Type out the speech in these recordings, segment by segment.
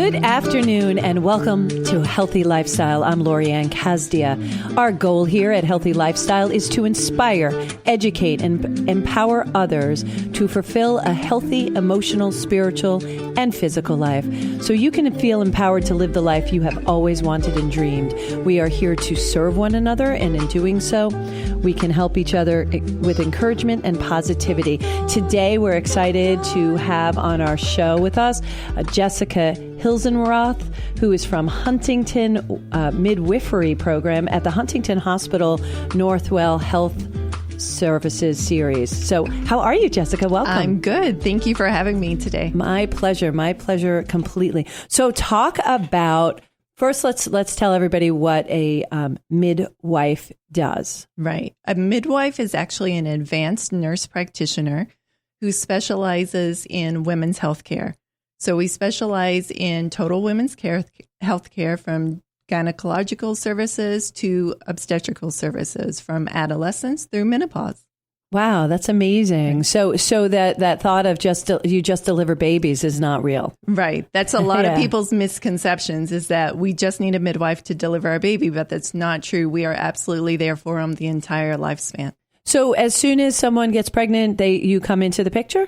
Good afternoon and welcome to Healthy Lifestyle. I'm Lori Anne Casdia. Our goal here at Healthy Lifestyle is to inspire, educate, and empower others to fulfill a healthy, emotional, spiritual, and physical life so you can feel empowered to live the life you have always wanted and dreamed. We are here to serve one another, and in doing so, we can help each other with encouragement and positivity. Today, we're excited to have on our show with us Jessica Hilsenroth, who is from Huntington Midwifery Program at the Huntington Hospital Northwell Health Services Series. So how are you, Jessica? Welcome. I'm good. Thank you for having me today. My pleasure completely. So talk about, first let's tell everybody what a midwife does. Right. A midwife is actually an advanced nurse practitioner who specializes in women's health care. So we specialize in total women's health care, from gynecological services to obstetrical services, from adolescence through menopause. Wow, that's amazing. So that thought of you just deliver babies is not real. Right. That's a lot of people's misconceptions, is that we just need a midwife to deliver our baby, but that's not true. We are absolutely there for them the entire lifespan. So as soon as someone gets pregnant, you come into the picture?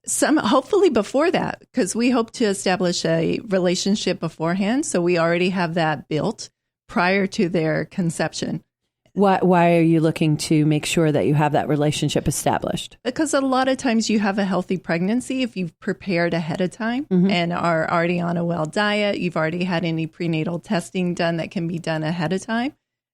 Hopefully before that, because we hope to establish a relationship beforehand. So we already have that built prior to their conception. Why are you looking to make sure that you have that relationship established? Because a lot of times you have a healthy pregnancy if you've prepared ahead of time and are already on a well diet. You've already had any prenatal testing done that can be done ahead of time,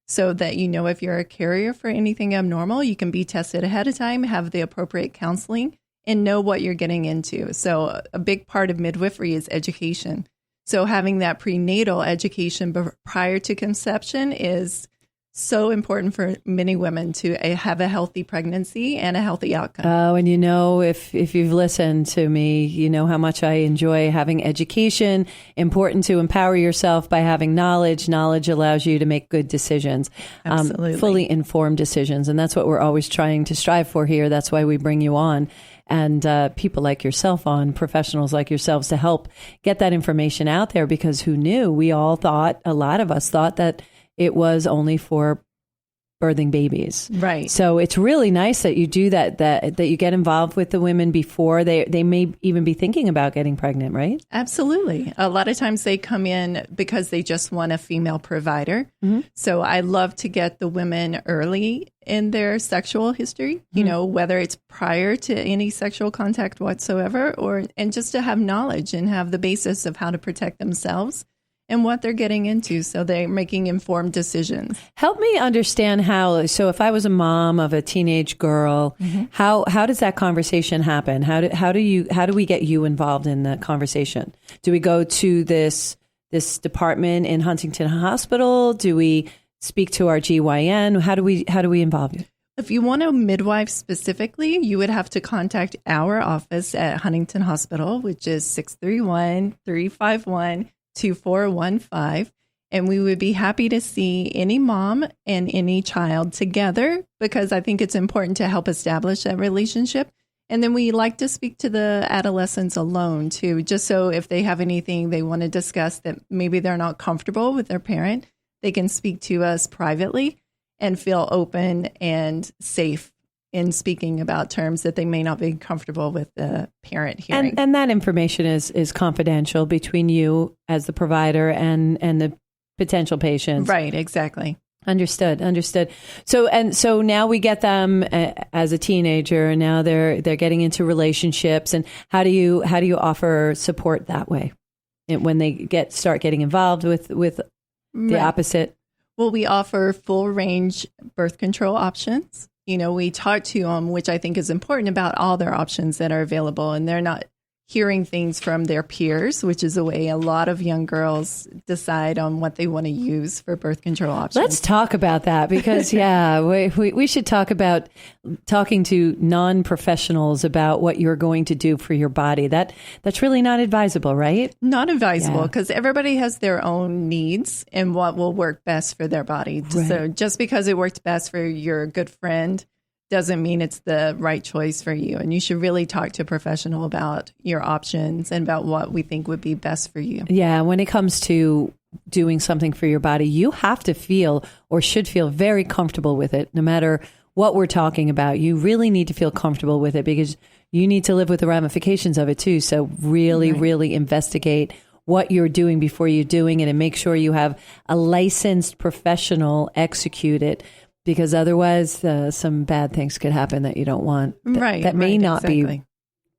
so that you know if you're a carrier for anything abnormal, you can be tested ahead of time, have the appropriate counseling, and know what you're getting into. So a big part of midwifery is education. So having that prenatal education prior to conception is so important for many women to have a healthy pregnancy and a healthy outcome. Oh, and if you've listened to me, you know how much I enjoy having education. Important to empower yourself by having knowledge. Knowledge allows you to make good decisions, fully informed decisions. And that's what we're always trying to strive for here. That's why we bring you on. And people like yourself on, professionals like yourselves, to help get that information out there, because who knew? A lot of us thought that it was only for birthing babies. Right. So it's really nice that you do that you get involved with the women before they may even be thinking about getting pregnant, right? Absolutely. A lot of times they come in because they just want a female provider. Mm-hmm. So I love to get the women early in their sexual history, whether it's prior to any sexual contact whatsoever, and just to have knowledge and have the basis of how to protect themselves and what they're getting into, so they're making informed decisions. Help me understand so if I was a mom of a teenage girl, how does that conversation happen? How do we get you involved in the conversation? Do we go to this department in Huntington Hospital? Do we speak to our GYN? How do we involve you? If you want a midwife specifically, you would have to contact our office at Huntington Hospital, which is 631-351-2415, and we would be happy to see any mom and any child together, because I think it's important to help establish that relationship. And then we like to speak to the adolescents alone too, just so if they have anything they want to discuss that maybe they're not comfortable with their parent, they can speak to us privately and feel open and safe in speaking about terms that they may not be comfortable with the parent hearing. And that information is confidential between you as the provider and the potential patients. Right, exactly. Understood. So now we get them as a teenager, and now they're getting into relationships. And how do you offer support that way when they start getting involved with the opposite? Well, we offer full range birth control options. We talk to them, which I think is important, about all their options that are available, and they're not hearing things from their peers, which is the way a lot of young girls decide on what they want to use for birth control options. Let's talk about that, because we should talk about talking to non-professionals about what you're going to do for your body. That's really not advisable, right? Not advisable, because everybody has their own needs and what will work best for their body. Right. So just because it worked best for your good friend doesn't mean it's the right choice for you. And you should really talk to a professional about your options and about what we think would be best for you. Yeah, when it comes to doing something for your body, you have to feel or should feel very comfortable with it, no matter what we're talking about. You really need to feel comfortable with it because you need to live with the ramifications of it too. So really investigate what you're doing before you're doing it and make sure you have a licensed professional execute it, because otherwise some bad things could happen that you don't want. That may not be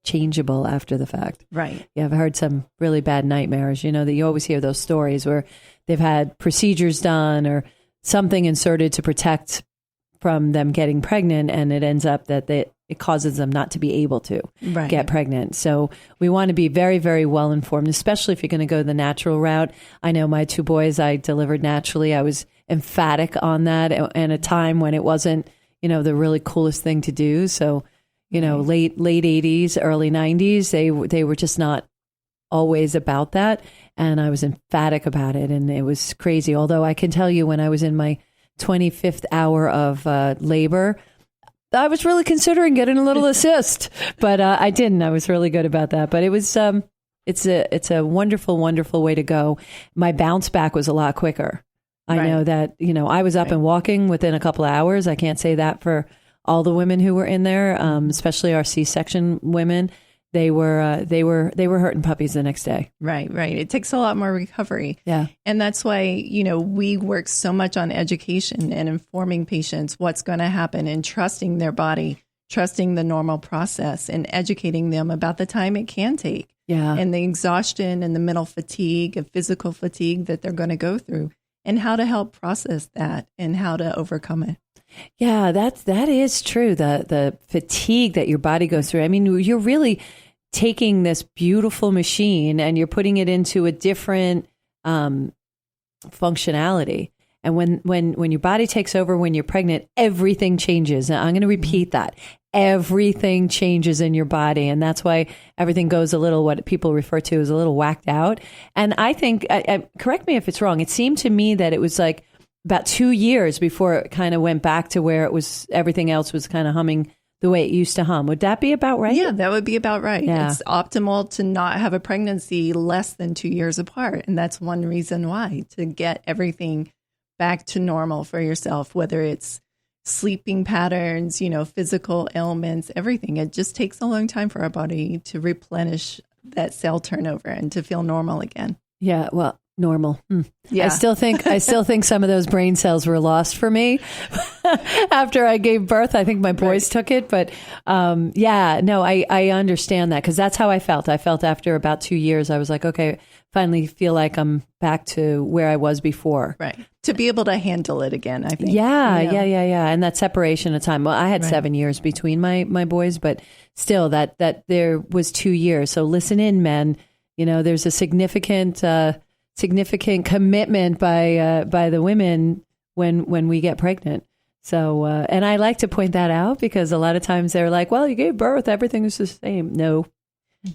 changeable after the fact. Right. Yeah, I've heard some really bad nightmares, that you always hear those stories where they've had procedures done or something inserted to protect from them getting pregnant, and it ends up that it causes them not to be able to get pregnant. So we want to be very, very well informed, especially if you're going to go the natural route. I know my 2 boys, I delivered naturally. I was emphatic on that at a time when it wasn't, the really coolest thing to do. So, late 80s, early 90s, they were just not always about that. And I was emphatic about it. And it was crazy. Although I can tell you, when I was in my 25th hour of labor, I was really considering getting a little assist, but I didn't. I was really good about that. But it was it's a wonderful, wonderful way to go. My bounce back was a lot quicker. I know that, I was up and walking within a couple of hours. I can't say that for all the women who were in there, especially our C-section women. They were hurting puppies the next day. Right. It takes a lot more recovery. Yeah. And that's why, we work so much on education and informing patients what's going to happen and trusting their body, trusting the normal process and educating them about the time it can take. Yeah. And the exhaustion and the mental fatigue and physical fatigue that they're going to go through and how to help process that and how to overcome it. Yeah, that is true. The fatigue that your body goes through. I mean, you're really taking this beautiful machine and you're putting it into a different functionality. And when your body takes over, when you're pregnant, everything changes. And I'm going to repeat that. Everything changes in your body. And that's why everything goes a little, what people refer to as a little whacked out. And I think, correct me if it's wrong, it seemed to me that it was like about 2 years before it kind of went back to where it was, everything else was kind of humming the way it used to hum. Would that be about right? Yeah, that would be about right. Yeah. It's optimal to not have a pregnancy less than 2 years apart. And that's one reason why, to get everything back to normal for yourself, whether it's sleeping patterns, physical ailments, everything. It just takes a long time for our body to replenish that cell turnover and to feel normal again. Yeah, well, normal. Yeah. I still think some of those brain cells were lost for me after I gave birth. I think my boys took it, but I understand that, because that's how I felt. I felt after about 2 years, I was like, okay, finally feel like I'm back to where I was before. Right. To be able to handle it again, I think. Yeah. And that separation of time. Well, I had 7 years between my boys, but still that there was 2 years. So listen in, men, there's a significant commitment by the women when we get pregnant. So, and I like to point that out, because a lot of times they're like, well, you gave birth, everything is the same. No,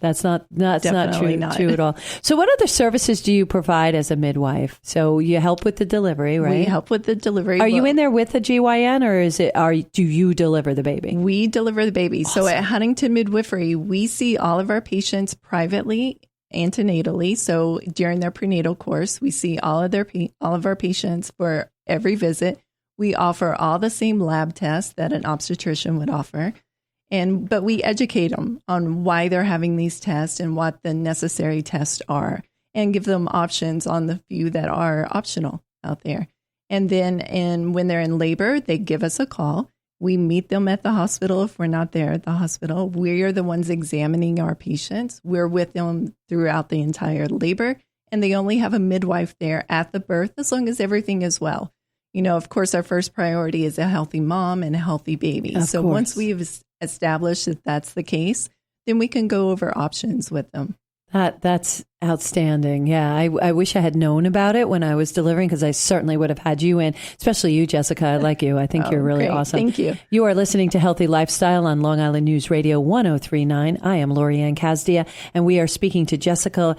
that's not true at all. So what other services do you provide as a midwife? So you help with the delivery, right? We help with the delivery. Are you in there with the GYN, or do you deliver the baby? We deliver the baby. Awesome. So at Huntington Midwifery, we see all of our patients privately, antenatally. So during their prenatal course, we see all of our patients for every visit. We offer all the same lab tests that an obstetrician would offer. But we educate them on why they're having these tests and what the necessary tests are, and give them options on the few that are optional out there. And then when they're in labor, they give us a call. We meet them at the hospital. If we're not there at the hospital, we are the ones examining our patients. We're with them throughout the entire labor, and they only have a midwife there at the birth as long as everything is well. Of course, our first priority is a healthy mom and a healthy baby. So once we've established that that's the case, then we can go over options with them. That's outstanding. Yeah, I wish I had known about it when I was delivering, because I certainly would have had you in, especially you, Jessica. I like you. I think you're really awesome. Thank you. You are listening to Healthy Lifestyle on Long Island News Radio 103.9. I am Lori Anne Casdia, and we are speaking to Jessica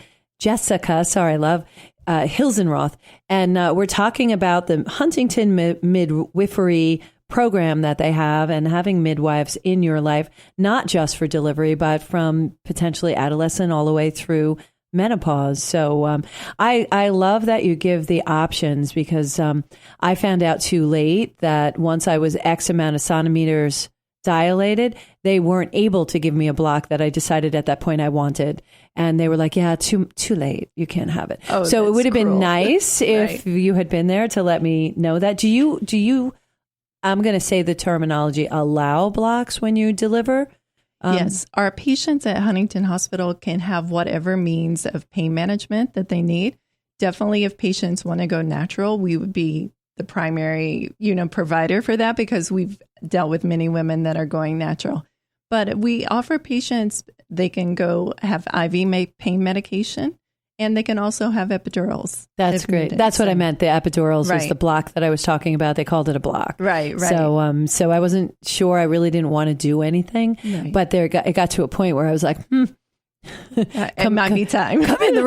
Hilsenroth, and we're talking about the Huntington Midwifery program that they have, and having midwives in your life, not just for delivery, but from potentially adolescent all the way through menopause. So I love that you give the options, because I found out too late that once I was X amount of centimeters dilated, they weren't able to give me a block that I decided at that point I wanted. And they were like, yeah, too late. You can't have it. Oh, so it would have cruel. been nice if you had been there to let me know that. Do you, I'm going to say the terminology, allow blocks when you deliver? Yes. Our patients at Huntington Hospital can have whatever means of pain management that they need. Definitely, if patients want to go natural, we would be the primary, provider for that, because we've dealt with many women that are going natural. But we offer patients, they can go have IV pain medication, and they can also have epidurals. That's great. That's what I meant. The epidurals Right. is the block that I was talking about. They called it a block. Right. So I wasn't sure. I really didn't want to do anything, Right. but it got to a point where I was like, It might be time. come in the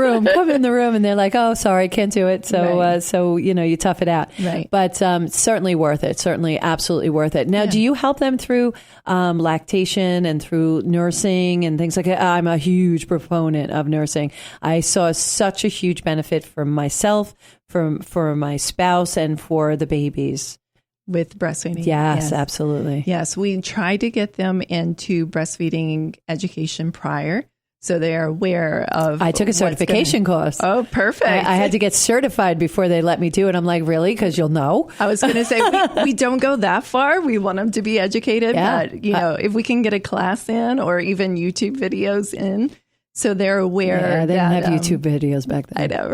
room, and they're like, oh, sorry, can't do it. So, Right. you tough it out. Right. But certainly worth it. Certainly, absolutely worth it. Now, Yeah. do you help them through lactation and through nursing and things like that? I'm a huge proponent of nursing. I saw such a huge benefit for myself, for my spouse, and for the babies. With breastfeeding. Yes, absolutely. Yes, we try to get them into breastfeeding education prior, so they are aware of. I took a certification course. Oh, perfect. I had to get certified before they let me do it. I'm like, really? Because you'll know. I was going to say, we don't go that far. We want them to be educated. Yeah. But, if we can get a class in, or even YouTube videos in, so they're aware. Yeah, they didn't have YouTube videos back then. I know,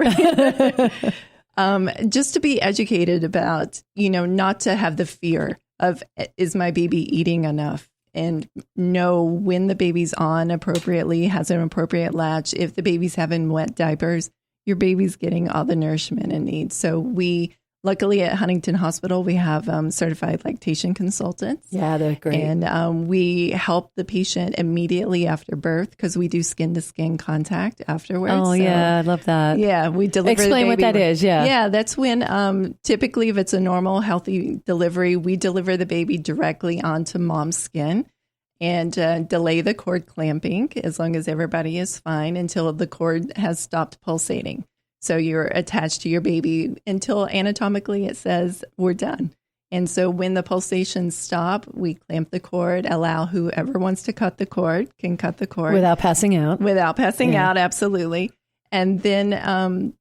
right? Just to be educated about, not to have the fear of, is my baby eating enough? And know when the baby's on appropriately, has an appropriate latch. If the baby's having wet diapers, your baby's getting all the nourishment it needs. So luckily at Huntington Hospital, we have certified lactation consultants. Yeah, they're great. And we help the patient immediately after birth, because we do skin-to-skin contact afterwards. Oh, yeah, I love that. Yeah, we deliver Explain the baby. what that is, yeah. Yeah, that's when typically if it's a normal, healthy delivery, we deliver the baby directly onto mom's skin and delay the cord clamping as long as everybody is fine until the cord has stopped pulsating. So you're attached to your baby until anatomically it says we're done. And so when the pulsations stop, we clamp the cord, allow whoever wants to cut the cord can cut the cord. Without passing out. Without passing out, absolutely. And then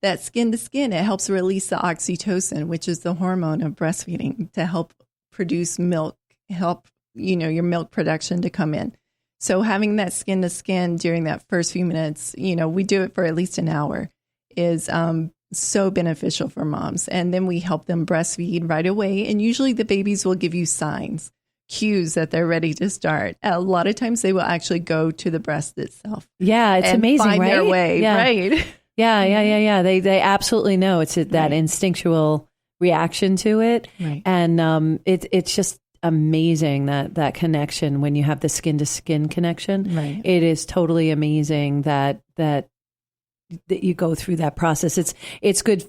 that skin to skin, it helps release the oxytocin, which is the hormone of breastfeeding, to help produce milk, help, your milk production to come in. So having that skin to skin during that first few minutes, we do it for at least an hour, is so beneficial for moms. And then we help them breastfeed right away. And usually the babies will give you signs, cues that they're ready to start. A lot of times they will actually go to the breast itself. Yeah, it's amazing, find right? their way, yeah. right? Yeah. They absolutely know. It's that instinctual reaction to it. Right. And it's just amazing that connection when you have the skin to skin connection. Right. It is totally amazing that you go through that process. It's good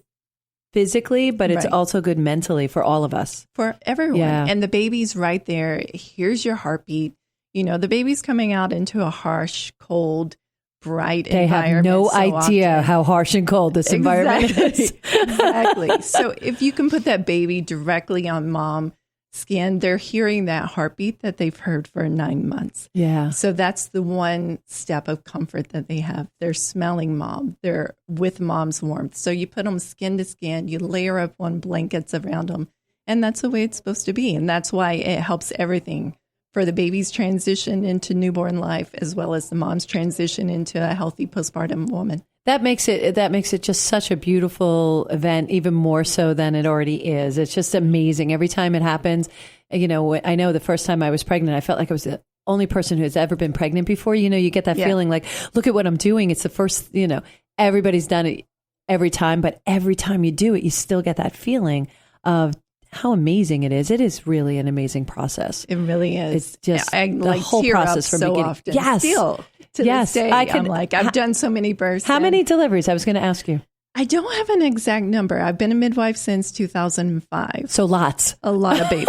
physically, but it's also good mentally for all of us. For everyone. Yeah. And the baby's right there. Here's your heartbeat. The baby's coming out into a harsh, cold, bright environment. They have no so idea often. how harsh and cold this environment is. Exactly. So if you can put that baby directly on mom skin, they're hearing that heartbeat that they've heard for 9 months. Yeah. So that's the one step of comfort that they have. They're smelling mom. They're with mom's warmth. So you put them skin to skin, you layer up one blankets around them, and that's the way it's supposed to be. And that's why it helps everything for the baby's transition into newborn life, as well as the mom's transition into a healthy postpartum woman. That makes it just such a beautiful event, even more so than it already is. It's just amazing. Every time it happens, I know the first time I was pregnant, I felt like I was the only person who has ever been pregnant before. You get that feeling like, look at what I'm doing. It's the first, everybody's done it every time, but every time you do it, you still get that feeling of how amazing it is. It is really an amazing process. It really is. It's just I the whole tear process up from so beginning. often. Yes. Still to this day, I'm like, I've done so many births. How many deliveries? I was going to ask you. I don't have an exact number. I've been a midwife since 2005. So lots. A lot of babies.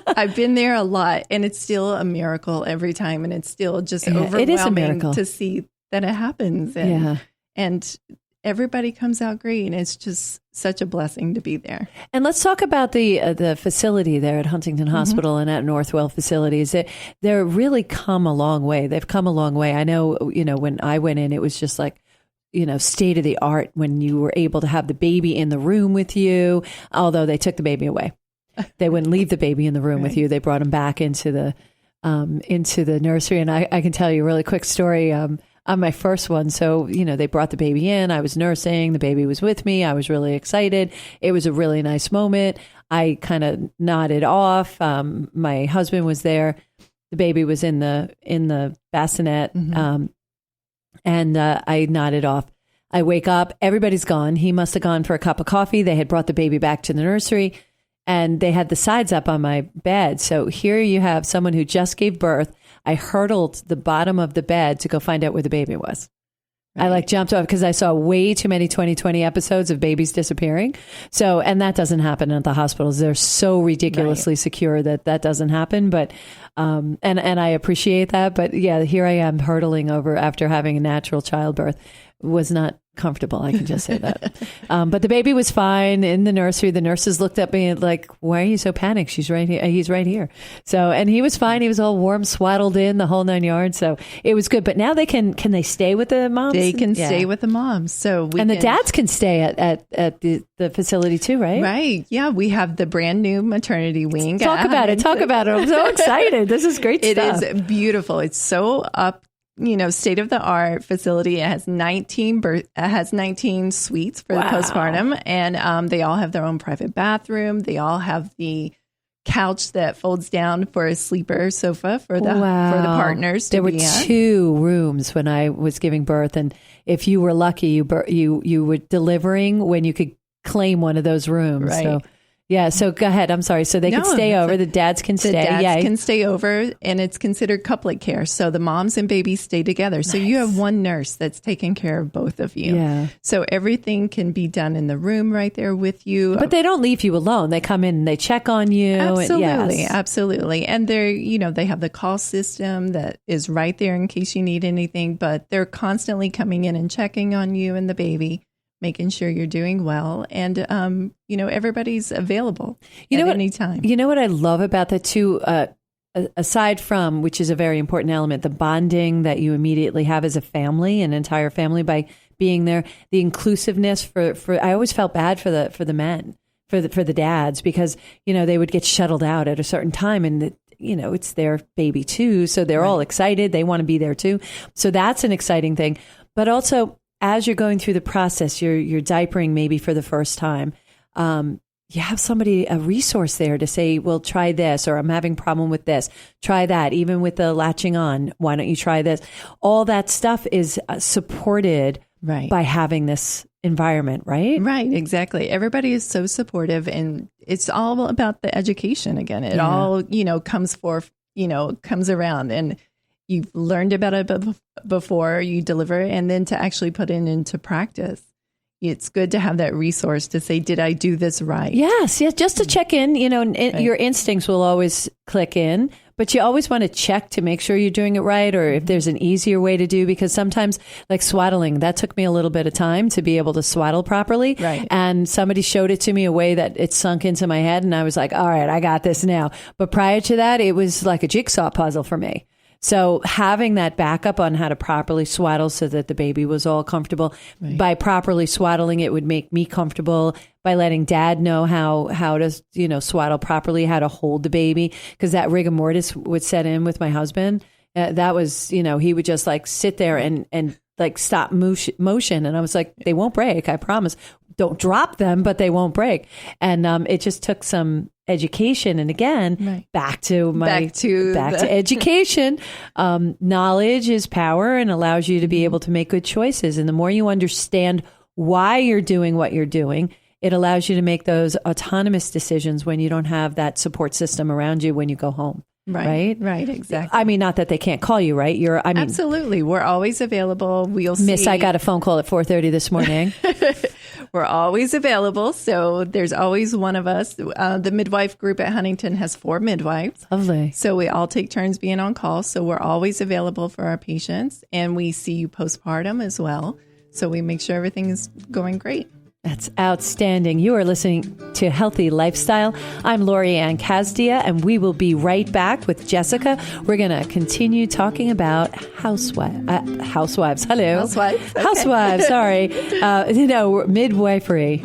I've been there a lot, and it's still a miracle every time. And it's still just overwhelming it is a miracle to see that it happens. And everybody comes out great. And it's just such a blessing to be there. And let's talk about the facility there at Huntington Hospital and at Northwell facilities. They're really come a long way. They've come a long way. I know, when I went in, it was just like, state of the art when you were able to have the baby in the room with you, although they took the baby away. They wouldn't leave the baby in the room with you. They brought him back into the nursery. And I can tell you a really quick story on my first one. So, they brought the baby in. I was nursing. The baby was with me. I was really excited. It was a really nice moment. I kind of nodded off. My husband was there. The baby was in the bassinet. And I nodded off. I wake up. Everybody's gone. He must have gone for a cup of coffee. They had brought the baby back to the nursery, and they had the sides up on my bed. So here you have someone who just gave birth. I hurdled the bottom of the bed to go find out where the baby was. Right. I jumped off because I saw way too many 2020 episodes of babies disappearing. So, and that doesn't happen at the hospitals. They're so ridiculously secure that doesn't happen. But, and I appreciate that. But yeah, here I am hurdling over after having a natural childbirth. Was not comfortable. I can just say that. But the baby was fine in the nursery. The nurses looked at me like, why are you so panicked? She's right here. He's right here. So, and he was fine. He was all warm, swaddled in, the whole 9 yards. So it was good. But now they can they stay with the moms? They can stay with the moms. So the dads can stay at the facility too, right? Right. Yeah. We have the brand new maternity wing. Talk about it. I'm so excited. This is great stuff. It is beautiful. It's so state of the art facility. It has 19 suites for the postpartum, and they all have their own private bathroom. They all have the couch that folds down for a sleeper sofa for the partners. There were 2 rooms when I was giving birth, and if you were lucky, you were delivering when you could claim one of those rooms. Right. So. Yeah, so go ahead. I'm sorry. So they can stay over. The dads can stay. The dads can stay over, and it's considered couplet care. So the moms and babies stay together. So you have one nurse that's taking care of both of you. Yeah. So everything can be done in the room right there with you. But they don't leave you alone. They come in and they check on you. Absolutely, absolutely. And they're, they have the call system that is right there in case you need anything. But they're constantly coming in and checking on you and the baby, making sure you're doing well. And, everybody's available at any time. You know what I love about that too, aside from, which is a very important element, the bonding that you immediately have as a family, an entire family by being there, the inclusiveness for I always felt bad for the men, for the dads, because, they would get shuttled out at a certain time, and it's their baby too. So they're all excited. They want to be there too. So that's an exciting thing. But also, as you're going through the process, you're diapering maybe for the first time, you have a resource there to say, well, try this, or I'm having a problem with this. Try that. Even with the latching on, why don't you try this? All that stuff is supported by having this environment, right? Right, exactly. Everybody is so supportive, and it's all about the education again. It all, comes around, and you've learned about it before you deliver, and then to actually put it into practice. It's good to have that resource to say, did I do this right? Yes, just to check in, your instincts will always click in, but you always want to check to make sure you're doing it right, or if there's an easier way to do, because sometimes, like swaddling, that took me a little bit of time to be able to swaddle properly. Right. And somebody showed it to me a way that it sunk into my head, and I was like, all right, I got this now. But prior to that, it was like a jigsaw puzzle for me. So having that backup on how to properly swaddle so that the baby was all comfortable. Right. By properly swaddling, it would make me comfortable. By letting dad know how to, swaddle properly, how to hold the baby, because that rigor mortis would set in with my husband. That was, he would just like sit there and like stop motion. And I was like, they won't break. I promise. Don't drop them, but they won't break. And it just took some education. And again, back to education. Knowledge is power and allows you to be able to make good choices. And the more you understand why you're doing what you're doing, it allows you to make those autonomous decisions when you don't have that support system around you when you go home. Right, exactly. I mean, not that they can't call you, right? Absolutely. We're always available. We'll see. Miss, I got a phone call at 4:30 this morning. We're always available. So there's always one of us. The midwife group at Huntington has 4 midwives. Lovely. So we all take turns being on call. So we're always available for our patients. And we see you postpartum as well. So we make sure everything is going great. That's outstanding. You are listening to Healthy Lifestyle. I'm Lori Anne Casdia, and we will be right back with Jessica. We're going to continue talking about housewives. Hello. Housewives. Okay. Housewives, sorry. Midwifery.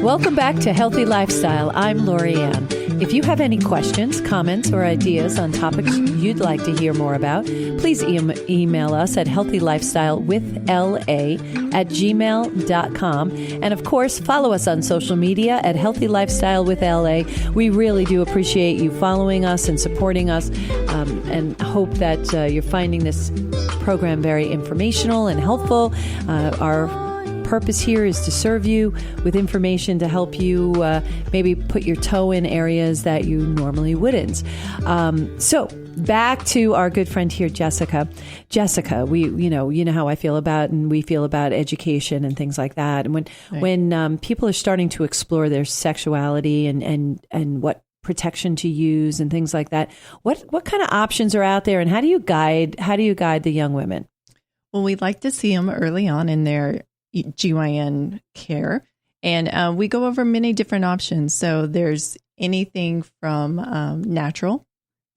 Welcome back to Healthy Lifestyle. I'm Lori Anne. If you have any questions, comments, or ideas on topics you'd like to hear more about, please email us at healthylifestylewithla@gmail.com. And of course, follow us on social media at Healthy Lifestyle with LA. We really do appreciate you following us and supporting us, and hope that you're finding this program very informational and helpful. Our purpose here is to serve you with information to help you maybe put your toe in areas that you normally wouldn't. So back to our good friend here, Jessica. Jessica, you know how I feel about, and we feel about education and things like that. And when people are starting to explore their sexuality and what protection to use and things like that, what kind of options are out there, and how do you guide the young women? Well, we'd like to see them early on in their GYN care. And we go over many different options. So there's anything from natural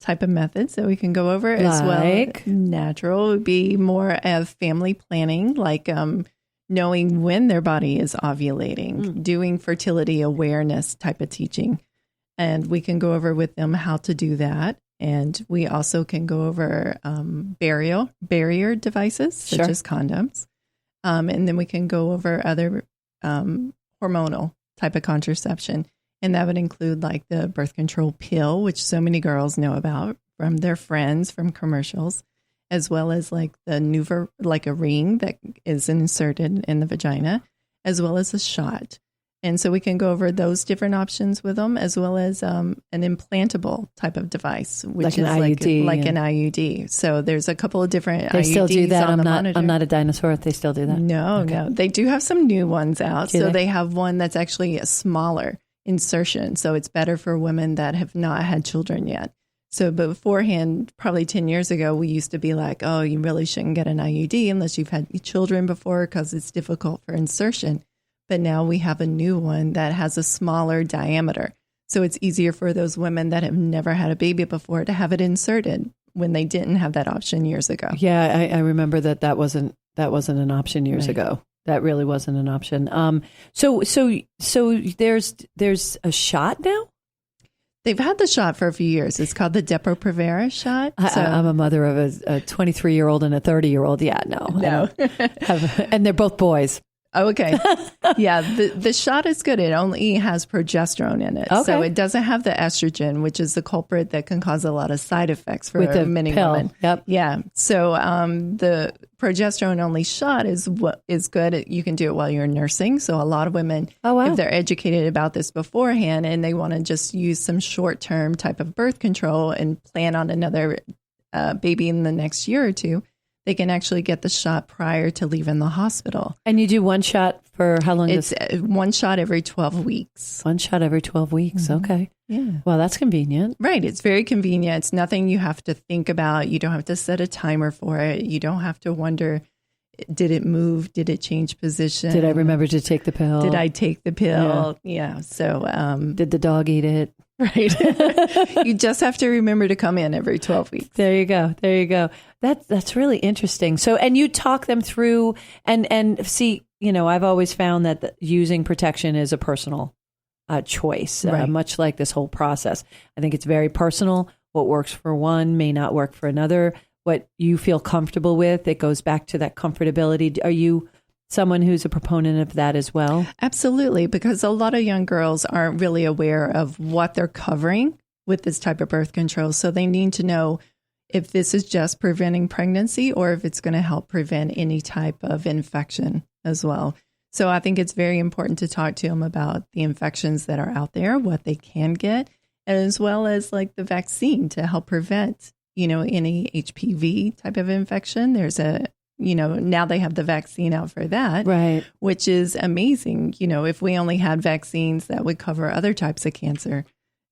type of methods that we can go over as well. Natural would be more of family planning, like knowing when their body is ovulating, doing fertility awareness type of teaching. And we can go over with them how to do that. And we also can go over barrier devices, such as condoms. And then we can go over other hormonal type of contraception. And that would include like the birth control pill, which so many girls know about from their friends, from commercials, as well as like the like a ring that is inserted in the vagina, as well as a shot. And so we can go over those different options with them, as well as an implantable type of device, which like is an IUD, like an IUD. So there's a couple of different they IUDs still do that. on I'm not a dinosaur. They still do that. No. They do have some new ones out. Do they have one that's actually a smaller insertion. So it's better for women that have not had children yet. So beforehand, probably 10 years ago, we used to be like, oh, you really shouldn't get an IUD unless you've had children before because it's difficult for insertion. But now we have a new one that has a smaller diameter. So it's easier for those women that have never had a baby before to have it inserted when they didn't have that option years ago. Yeah, I remember that wasn't an option years ago. That really wasn't an option. So there's a shot now? They've had the shot for a few years. It's called the Depo-Provera shot. I'm a mother of a 23-year-old and a 30-year-old. Yeah, no. And they're both boys. Oh, okay. Yeah, the shot is good. It only has progesterone in it. Okay. So it doesn't have the estrogen, which is the culprit that can cause a lot of side effects for many women. Yep. Yeah. So the progesterone only shot is what is good. You can do it while you're nursing. So a lot of women, if they're educated about this beforehand and they want to just use some short-term type of birth control and plan on another baby in the next year or two, they can actually get the shot prior to leaving the hospital. And you do one shot for how long? It's one shot every 12 weeks. One shot every 12 weeks. Mm-hmm. Okay. Yeah. Well, that's convenient. Right. It's very convenient. It's nothing you have to think about. You don't have to set a timer for it. You don't have to wonder, did it move? Did it change position? Did I remember to take the pill? Did I take the pill? Yeah. So, did the dog eat it? Right. You just have to remember to come in every 12 weeks. There you go. That's really interesting. So, and you talk them through and see, I've always found that using protection is a personal choice, much like this whole process. I think it's very personal. What works for one may not work for another. What you feel comfortable with, it goes back to that comfortability. Are you someone who's a proponent of that as well? Absolutely, because a lot of young girls aren't really aware of what they're covering with this type of birth control. So they need to know if this is just preventing pregnancy or if it's going to help prevent any type of infection as well. So I think it's very important to talk to them about the infections that are out there, what they can get, as well as like the vaccine to help prevent, any HPV type of infection. There's now they have the vaccine out for that, right? Which is amazing. If we only had vaccines that would cover other types of cancer,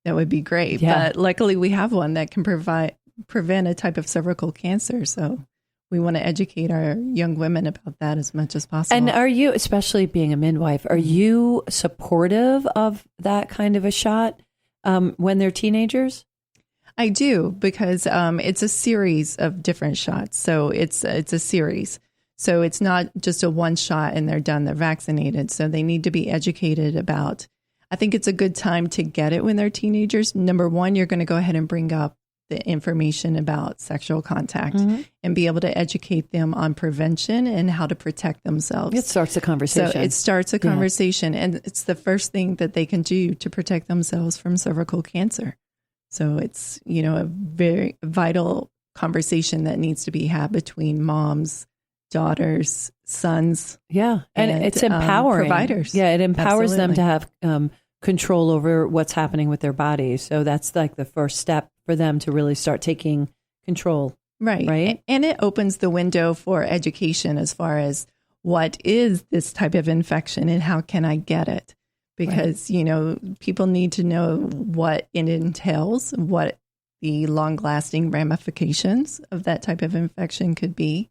that would be great. Yeah. But luckily we have one that can prevent a type of cervical cancer. So we want to educate our young women about that as much as possible. And are you, especially being a midwife, are you supportive of that kind of a shot when they're teenagers? I do, because it's a series of different shots. So it's a series. So it's not just a one shot and they're done, they're vaccinated. So they need to be educated about, I think it's a good time to get it when they're teenagers. Number one, you're going to go ahead and bring up the information about sexual contact and be able to educate them on prevention and how to protect themselves. It starts a conversation. So it starts a conversation, and it's the first thing that they can do to protect themselves from cervical cancer. So it's, a very vital conversation that needs to be had between moms, daughters, sons. Yeah. And it's empowering. Providers. Yeah. It empowers them to have control over what's happening with their bodies. So that's like the first step for them to really start taking control. Right. And it opens the window for education as far as what is this type of infection and how can I get it? Because, people need to know what it entails, what the long-lasting ramifications of that type of infection could be,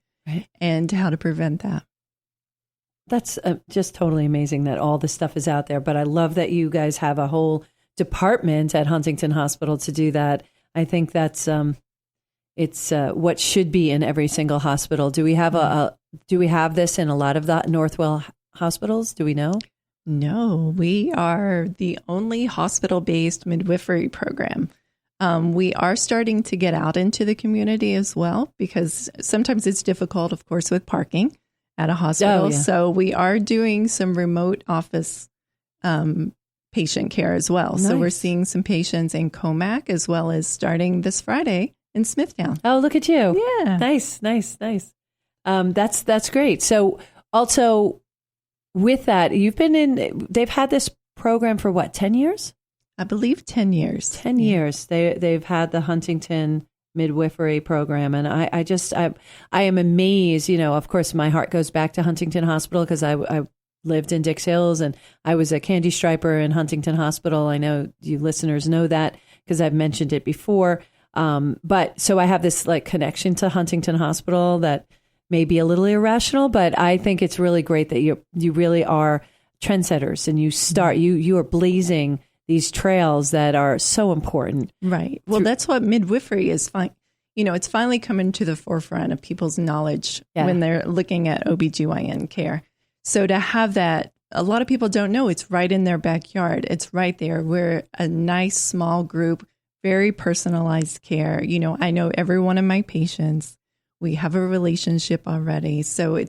and how to prevent that. That's just totally amazing that all this stuff is out there. But I love that you guys have a whole department at Huntington Hospital to do that. I think that's it's what should be in every single hospital. Do we have do we have this in a lot of the Northwell hospitals? Do we know? No, we are the only hospital-based midwifery program. We are starting to get out into the community as well, because sometimes it's difficult, of course, with parking at a hospital. Oh, yeah. So we are doing some remote office patient care as well. Nice. So we're seeing some patients in Comac, as well as starting this Friday in Smithtown. Oh, look at you. Yeah. Nice. That's great. So also, with that, they've had this program for what, 10 years? I believe 10 years. 10 years. They've had the Huntington midwifery program. And I am amazed, of course, my heart goes back to Huntington Hospital because I lived in Dix Hills and I was a candy striper in Huntington Hospital. I know you listeners know that because I've mentioned it before. But so I have this like connection to Huntington Hospital that may be a little irrational, but I think it's really great that you really are trendsetters and you are blazing these trails that are so important. Right. Well, that's what midwifery is. It's finally coming to the forefront of people's knowledge when they're looking at OBGYN care. So to have that, a lot of people don't know it's right in their backyard. It's right there. We're a nice small group, very personalized care. I know every one of my patients. We have a relationship already. So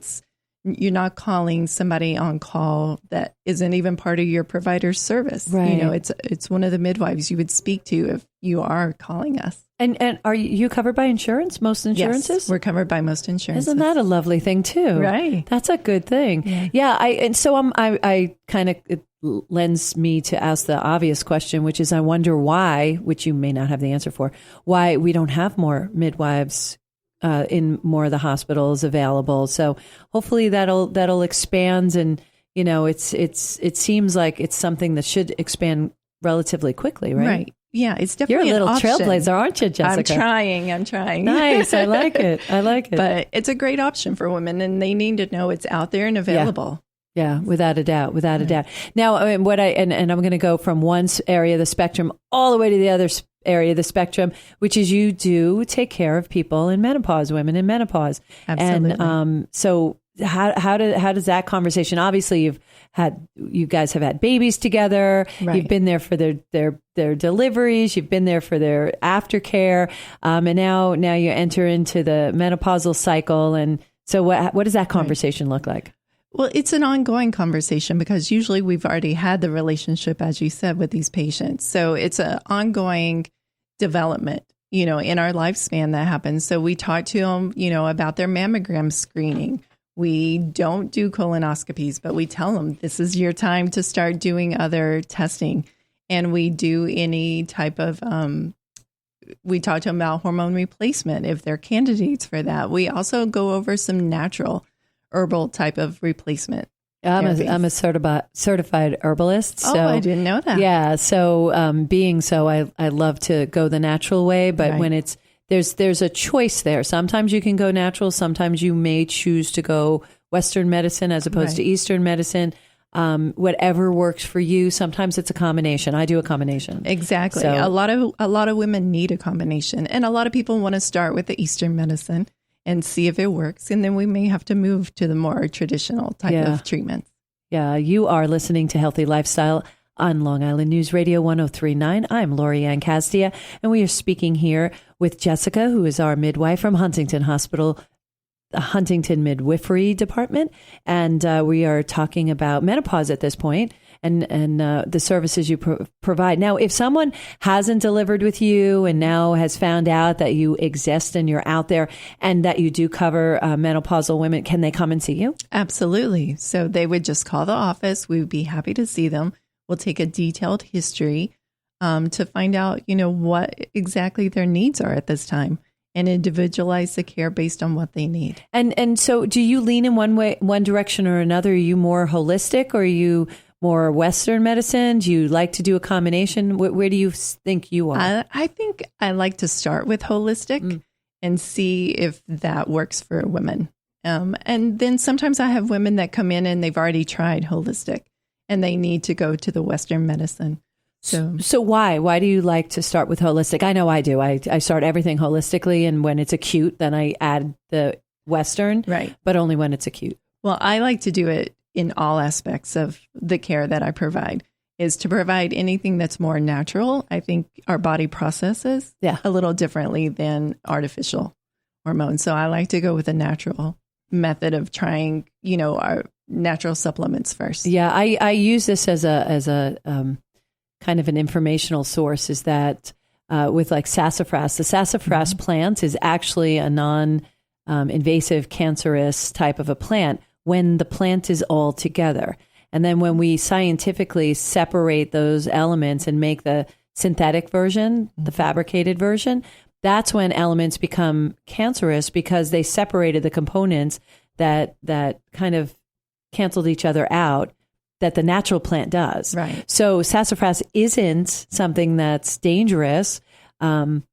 you're not calling somebody on call that isn't even part of your provider's service. Right. It's one of the midwives you would speak to if you are calling us. And are you covered by insurance? Most insurances? Yes, we're covered by most insurances. Isn't that a lovely thing too? Right. That's a good thing. Yeah. I kind of, it lends me to ask the obvious question, which is I wonder why, which you may not have the answer for, why we don't have more midwives in more of the hospitals available. So hopefully that'll expand, and it seems like it's something that should expand relatively quickly, right? Right. Yeah, it's definitely You're a little option. Trailblazer, aren't you, Jessica? I'm trying. Nice. I like it. But it's a great option for women, and they need to know it's out there and available. Yeah, without a doubt. Now, I'm going to go from one area of the spectrum all the way to the other area of the spectrum, which is you do take care of people in menopause, women in menopause. Absolutely. And so how does that conversation? Obviously, you guys have had babies together. Right. You've been there for their deliveries. You've been there for their aftercare, and now you enter into the menopausal cycle. And so, what does that conversation look like? Well, it's an ongoing conversation because usually we've already had the relationship, as you said, with these patients. So it's an ongoing, development, in our lifespan that happens. So we talk to them, about their mammogram screening. We don't do colonoscopies, but we tell them this is your time to start doing other testing. And we do any type of, we talk to them about hormone replacement if they're candidates for that. We also go over some natural herbal type of replacement. I'm a certified herbalist. So, I didn't know that. Yeah. So I love to go the natural way, but when there's a choice there. Sometimes you can go natural. Sometimes you may choose to go Western medicine as opposed to Eastern medicine. Whatever works for you. Sometimes it's a combination. I do a combination. Exactly. So, a lot of women need a combination, and a lot of people want to start with the Eastern medicine and see if it works. And then we may have to move to the more traditional type of treatments. Yeah. You are listening to Healthy Lifestyle on Long Island News Radio 103.9. I'm Lori Anne Casdia, and we are speaking here with Jessica, who is our midwife from Huntington Hospital, the Huntington Midwifery Department. And we are talking about menopause at this point and the services you provide. Now, if someone hasn't delivered with you and now has found out that you exist and you're out there and that you do cover menopausal women, can they come and see you? Absolutely. So they would just call the office. We would be happy to see them. We'll take a detailed history to find out, what exactly their needs are at this time, and individualize the care based on what they need. And so do you lean in one direction or another? Are you more holistic, or are you more Western medicine? Do you like to do a combination? Where do you think you are? I think I like to start with holistic and see if that works for women. And then sometimes I have women that come in and they've already tried holistic and they need to go to the Western medicine. So why do you like to start with holistic? I know I do. I start everything holistically, and when it's acute, then I add the Western, but only when it's acute. Well, I like to do it in all aspects of the care that I provide, is to provide anything that's more natural. I think our body processes a little differently than artificial hormones. So I like to go with a natural method of trying, our natural supplements first. Yeah, I use this as a kind of an informational source, is that with like sassafras, the sassafras plant is actually a non-invasive cancerous type of a plant when the plant is all together. And then when we scientifically separate those elements and make the synthetic version, the fabricated version, that's when elements become cancerous, because they separated the components that kind of canceled each other out, that the natural plant does. Right. So sassafras isn't something that's dangerous, even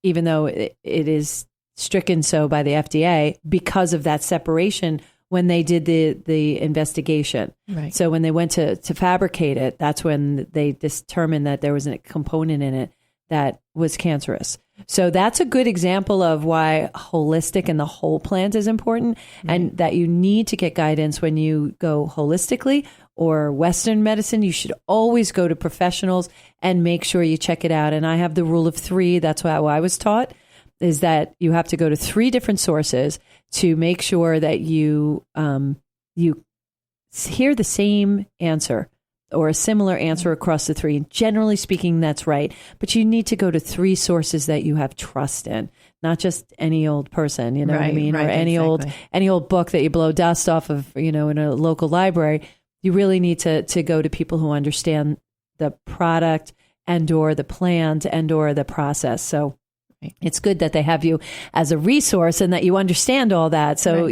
though it is stricken so by the FDA because of that separation when they did the investigation. Right. So when they went to fabricate it, that's when they determined that there was a component in it that was cancerous. So that's a good example of why holistic and the whole plant is important, and that you need to get guidance when you go holistically or Western medicine. You should always go to professionals and make sure you check it out. And I have the rule of 3. That's how I was taught, is that you have to go to 3 different sources to make sure that you hear the same answer or a similar answer across the 3. And generally speaking, that's right. But you need to go to 3 sources that you have trust in, not just any old person, you know what I mean? Or any old book that you blow dust off of, in a local library. You really need to go to people who understand the product and or the plant and or the process. So it's good that they have you as a resource and that you understand all that. So,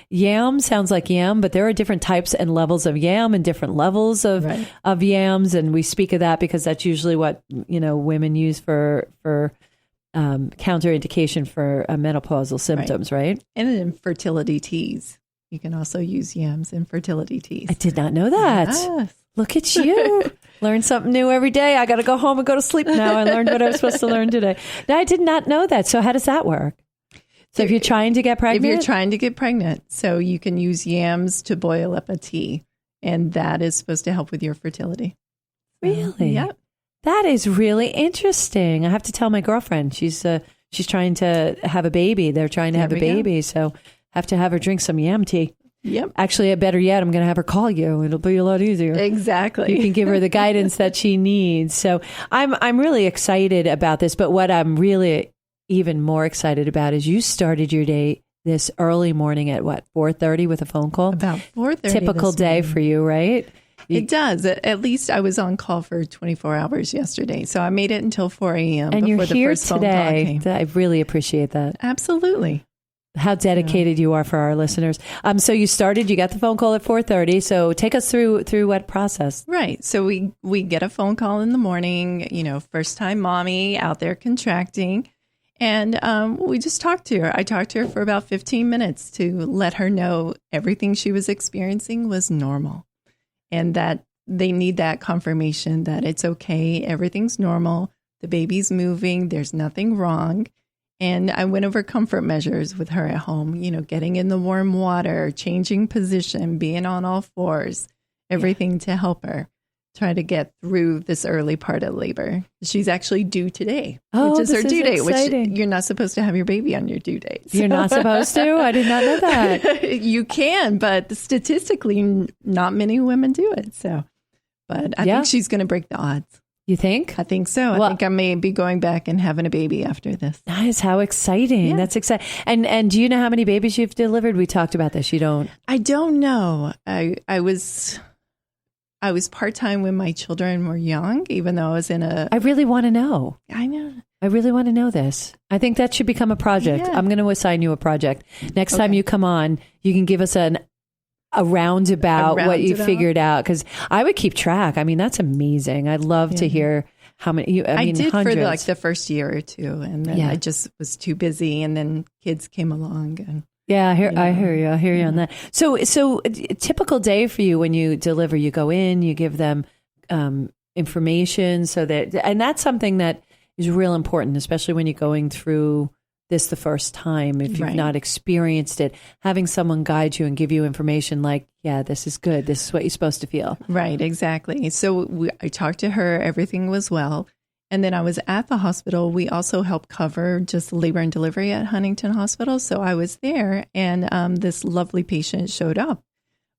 yam sounds like yam, but there are different types and levels of yam and different levels of yams. And we speak of that because that's usually what, women use for counterindication for menopausal symptoms, right? And in fertility teas. You can also use yams in fertility teas. I did not know that. Yes. Look at you. Learn something new every day. I got to go home and go to sleep now. I learned what I was supposed to learn today. No, I did not know that. So how does that work? So if you're trying to get pregnant? So you can use yams to boil up a tea, and that is supposed to help with your fertility. Really? Yeah. That is really interesting. I have to tell my girlfriend. She's trying to have a baby. They're trying to have a baby. So have to have her drink some yam tea. Yep. Actually, better yet, I'm going to have her call you. It'll be a lot easier. Exactly. You can give her the guidance that she needs. So I'm really excited about this. But what I'm really even more excited about is you started your day this early morning at 4:30 with a phone call? About 4:30. Typical day for you, right? It does. At least I was on call for 24 hours yesterday. So I made it until 4 a.m. And before you're the here first phone call today. came. I really appreciate that. Absolutely. How dedicated you are for our listeners. So you got the phone call at 4:30. So take us through what process. Right. So we get a phone call in the morning, first time mommy out there contracting. And we just talked to her. I talked to her for about 15 minutes to let her know everything she was experiencing was normal and that they need that confirmation that it's okay. Everything's normal. The baby's moving. There's nothing wrong. And I went over comfort measures with her at home, getting in the warm water, changing position, being on all fours, everything to help her try to get through this early part of labor. She's actually due today, which is her due date, exciting. which you're not supposed to have your baby on your due date. So. You're not supposed to? I did not know that. You can, but statistically, not many women do it. So, but I think she's going to break the odds. You think? I think so. I think I may be going back and having a baby after this. Nice. How exciting. Yeah. That's exciting. And do you know how many babies you've delivered? We talked about this. You don't? I don't know. I was part-time when my children were young, even though I was in a... I really want to know. I know. I really want to know this. I think that should become a project. Yeah. I'm going to assign you a project. Next time you come on, you can give us a roundabout what you figured out, because I would keep track. I mean, that's amazing. I'd love to hear how many. I did hundreds. For the first year or two, and then I just was too busy, and then kids came along. And I hear you on that. So a typical day for you when you deliver, you go in, you give them information, and that's something that is real important, especially when you're going through this the first time. If you've not experienced it, having someone guide you and give you information like, this is good. This is what you're supposed to feel. Right, exactly. So I talked to her. Everything was well. And then I was at the hospital. We also help cover just labor and delivery at Huntington Hospital. So I was there, and this lovely patient showed up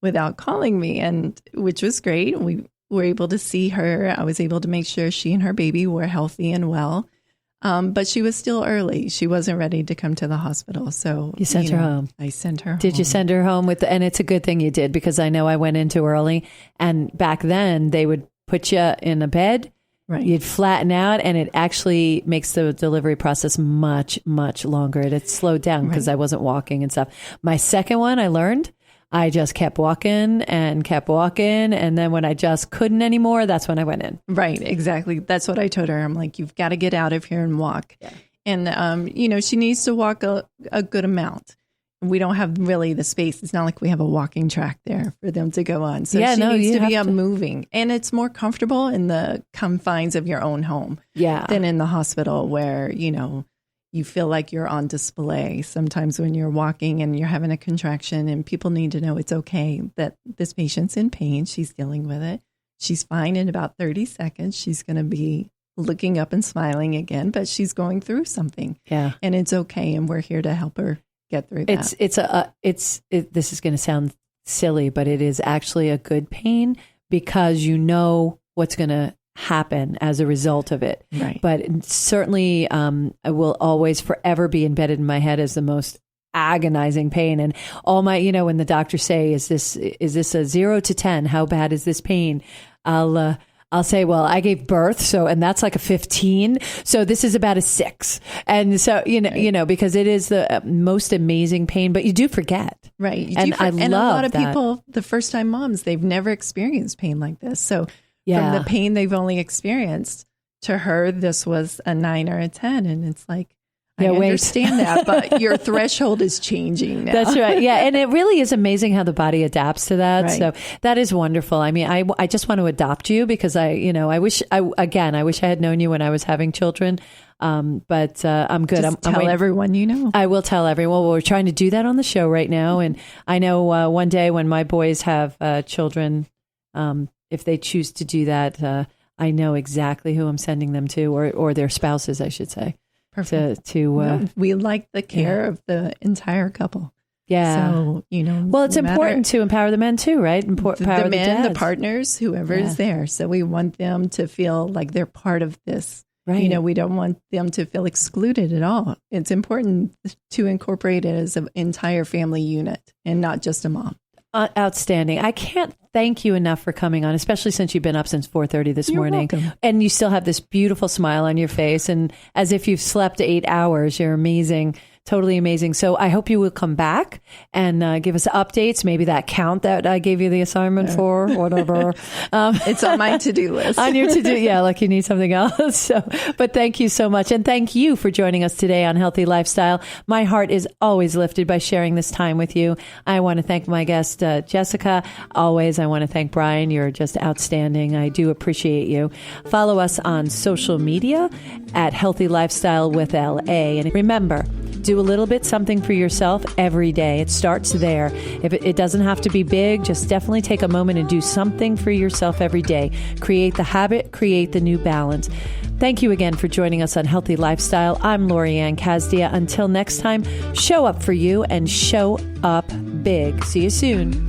without calling me, and which was great. We were able to see her. I was able to make sure she and her baby were healthy and well. But she was still early. She wasn't ready to come to the hospital. So you sent her home. I sent her home. Did you send her home and it's a good thing you did, because I know I went in too early, and back then they would put you in a bed. Right. You'd flatten out, and it actually makes the delivery process much, much longer. It slowed down because I wasn't walking and stuff. My second one, I learned, I just kept walking. And then when I just couldn't anymore, that's when I went in. Right. Exactly. That's what I told her. I'm like, you've got to get out of here and walk. Yeah. And, she needs to walk a good amount. We don't have really the space. It's not like we have a walking track there for them to go on. So she needs to be moving. And it's more comfortable in the confines of your own home than in the hospital where, you feel like you're on display. Sometimes when you're walking and you're having a contraction, and people need to know it's okay, that this patient's in pain. She's dealing with it. She's fine in about 30 seconds. She's going to be looking up and smiling again, but she's going through something. Yeah. And it's okay. And we're here to help her get through that. This is going to sound silly, but it is actually a good pain, because you know what's going to happen as a result of it. Right. But certainly I will always forever be embedded in my head as the most agonizing pain. And all my, when the doctors say, is this a 0 to 10? How bad is this pain? I'll say, well, I gave birth, and that's like a 15. So this is about a 6. And so, because it is the most amazing pain, but you do forget. Right. And a lot of people, the first time moms, they've never experienced pain like this. So from the pain they've only experienced, to her, this was a 9 or a 10. And it's like, I understand that, but your threshold is changing now. That's right. Yeah. And it really is amazing how the body adapts to that. Right. So that is wonderful. I mean, I just want to adopt you, because I wish I had known you when I was having children. But I'm good. Just tell everyone you know. I will tell everyone. Well, we're trying to do that on the show right now. And I know one day when my boys have children, if they choose to do that, I know exactly who I'm sending them to, or their spouses, I should say. Perfect. We like the care of the entire couple. Yeah. So, well, it's important to empower the men too, right? Empower the men, the dads. partners, whoever is there. So we want them to feel like they're part of this. Right. We don't want them to feel excluded at all. It's important to incorporate it as an entire family unit and not just a mom. Outstanding. I can't thank you enough for coming on, especially since you've been up since 4:30 this morning. Welcome. And you still have this beautiful smile on your face and as if you've slept 8 hours. You're amazing. Totally amazing. So I hope you will come back and give us updates, maybe that count that I gave you the assignment for, whatever. It's on my to-do list. On your to-do, yeah, like you need something else. So, but thank you so much. And thank you for joining us today on Healthy Lifestyle. My heart is always lifted by sharing this time with you. I want to thank my guest, Jessica. Always, I want to thank Brian. You're just outstanding. I do appreciate you. Follow us on social media at Healthy Lifestyle with LA. And remember, do a little bit something for yourself every day. It starts there. If it doesn't have to be big, just definitely take a moment and do something for yourself every day. Create the habit, create the new balance. Thank you again for joining us on Healthy Lifestyle. I'm Lori Anne Casdia. Until next time, show up for you and show up big. See you soon.